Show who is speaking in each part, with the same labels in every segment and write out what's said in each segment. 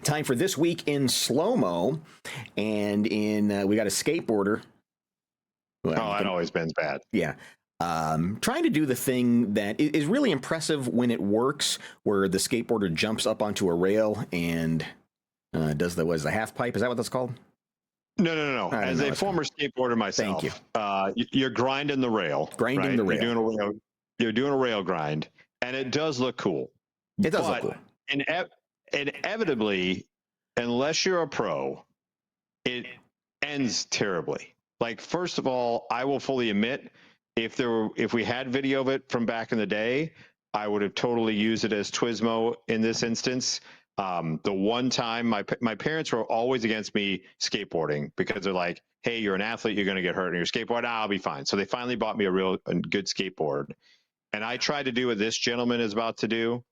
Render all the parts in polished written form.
Speaker 1: Time for This Week in Slow-Mo. And we got a skateboarder.
Speaker 2: Well, that always bends bad.
Speaker 1: Yeah. Trying to do the thing that is really impressive when it works, where the skateboarder jumps up onto a rail and does the half pipe. Is that what that's called?
Speaker 2: No. As a former skateboarder myself,
Speaker 1: thank you.
Speaker 2: You're grinding the rail.
Speaker 1: Grinding the rail.
Speaker 2: You're doing a rail grind, and it does look cool.
Speaker 1: It does look cool.
Speaker 2: Inevitably, unless you're a pro, it ends terribly. Like, first of all, I will fully admit, if we had video of it from back in the day, I would have totally used it as TWISMO in this instance. The one time my parents were always against me skateboarding because they're like, hey, you're an athlete, you're going to get hurt, and you're skateboard, I'll be fine. So they finally bought me a good skateboard. And I tried to do what this gentleman is about to do.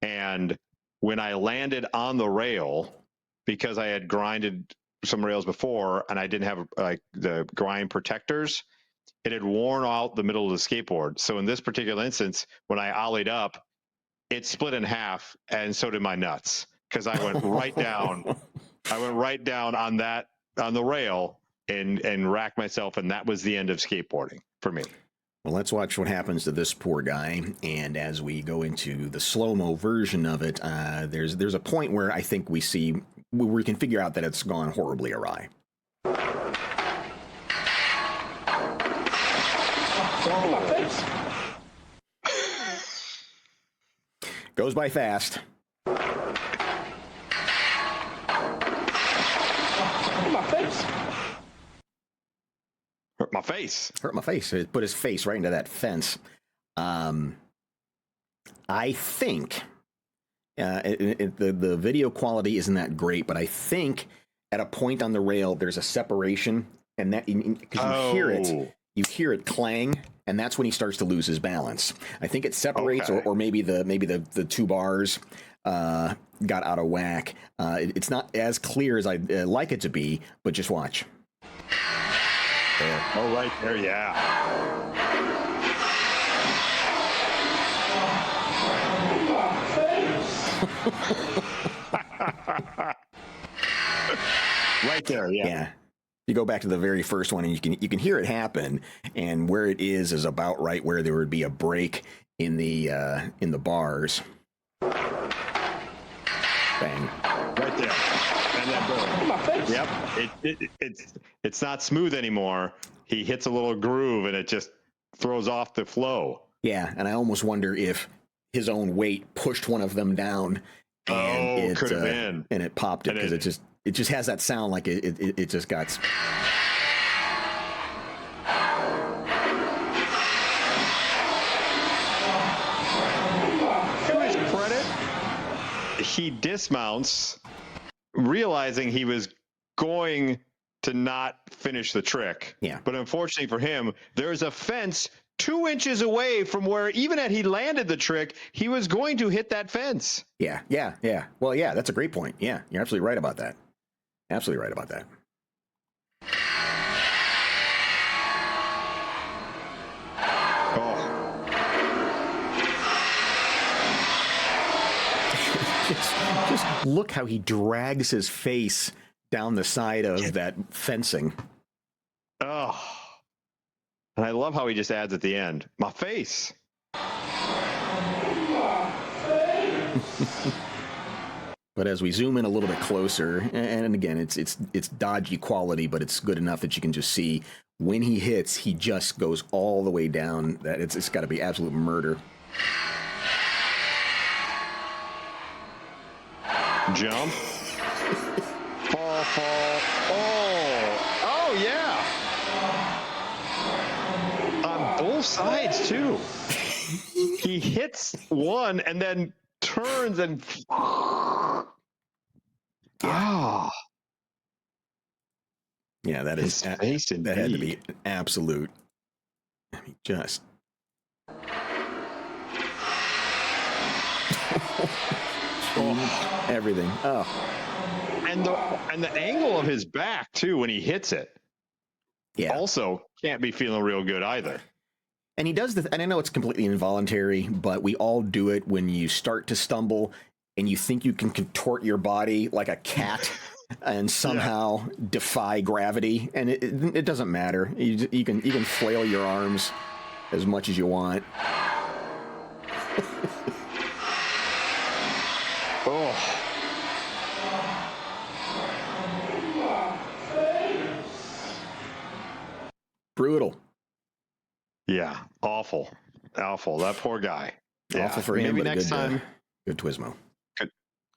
Speaker 2: And when I landed on the rail, because I had grinded some rails before and I didn't have like the grind protectors, it had worn out the middle of the skateboard. So in this particular instance, when I ollied up, it split in half, and so did my nuts, because I went right down. I went right down on the rail and racked myself, and that was the end of skateboarding for me.
Speaker 1: Well, let's watch what happens to this poor guy. And as we go into the slow-mo version of it, there's a point where I think we can figure out that it's gone horribly awry.
Speaker 3: Oh, my face.
Speaker 1: Goes by fast.
Speaker 3: My face.
Speaker 2: Hurt my face.
Speaker 1: Hurt my face. It put his face right into that fence. I think the video quality isn't that great, but I think at a point on the rail there's a separation, and that because you hear it clang, and that's when he starts to lose his balance. I think it separates, okay. or maybe the two bars got out of whack. It's not as clear as I'd like it to be, but just watch.
Speaker 2: There. Oh, right there, yeah. Right there, yeah.
Speaker 1: Yeah. You go back to the very first one, and you can hear it happen, and where it is about right where there would be a break in the bars. Bang.
Speaker 2: Right there. And then boom.
Speaker 3: My face.
Speaker 2: Yep. It's not smooth anymore. He hits a little groove, and it just throws off the flow.
Speaker 1: Yeah, and I almost wonder if his own weight pushed one of them down, and it
Speaker 2: could have been,
Speaker 1: and it popped it, because it just has that sound like it just got.
Speaker 2: To his credit, he dismounts, realizing he was going to not finish the trick.
Speaker 1: Yeah.
Speaker 2: But unfortunately for him, there's a fence 2 inches away from where, even had he landed the trick, he was going to hit that fence.
Speaker 1: Yeah. Well, yeah, that's a great point. Yeah, you're absolutely right about that. Absolutely right about that.
Speaker 2: Oh.
Speaker 1: just look how he drags his face down the side of that fencing.
Speaker 2: Oh. And I love how he just adds at the end, my face.
Speaker 1: But as we zoom in a little bit closer, and again, it's dodgy quality, but it's good enough that you can just see when he hits, he just goes all the way down. That it's got to be absolute murder.
Speaker 2: Jump. Fall. Oh yeah. On both sides too. He hits one and then turns and
Speaker 1: yeah, that is that had to be absolute. I mean, just everything. Oh,
Speaker 2: and the angle of his back too when he hits it.
Speaker 1: Yeah,
Speaker 2: also can't be feeling real good either.
Speaker 1: And he does and I know it's completely involuntary, but we all do it when you start to stumble. and you think you can contort your body like a cat and somehow defy gravity, and it doesn't matter. You can flail your arms as much as you want.
Speaker 2: Oh.
Speaker 1: Brutal.
Speaker 2: Yeah, awful. That poor guy. Yeah,
Speaker 1: awful for him.
Speaker 2: Maybe
Speaker 1: but
Speaker 2: next time.
Speaker 1: Good TWISMO.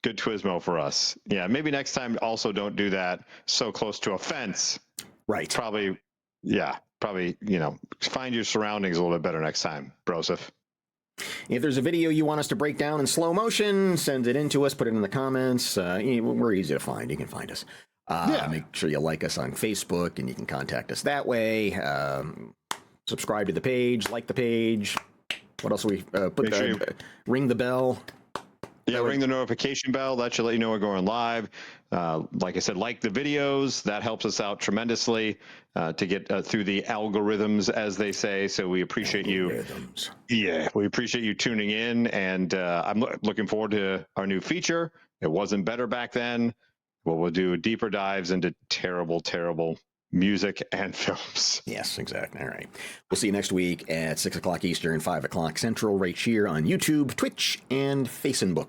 Speaker 2: Good TWISMO for us. Yeah, maybe next time also don't do that so close to a fence.
Speaker 1: Right.
Speaker 2: Probably, find your surroundings a little bit better next time, Broseph.
Speaker 1: If there's a video you want us to break down in slow motion, send it in to us, put it in the comments. We're easy to find. You can find us. Make sure you like us on Facebook, and you can contact us that way. Subscribe to the page, like the page. What else we ring the bell.
Speaker 2: Yeah, ring the notification bell. That should let you know we're going live. Like I said, like the videos. That helps us out tremendously to get through the algorithms, as they say. So we appreciate you. Yeah, we appreciate you tuning in. And I'm looking forward to our new feature. It wasn't better back then. Well, we'll do deeper dives into terrible, terrible music and films.
Speaker 1: Yes, exactly. All right. We'll see you next week at 6 o'clock Eastern, 5 o'clock Central, right here on YouTube, Twitch, and Facebook.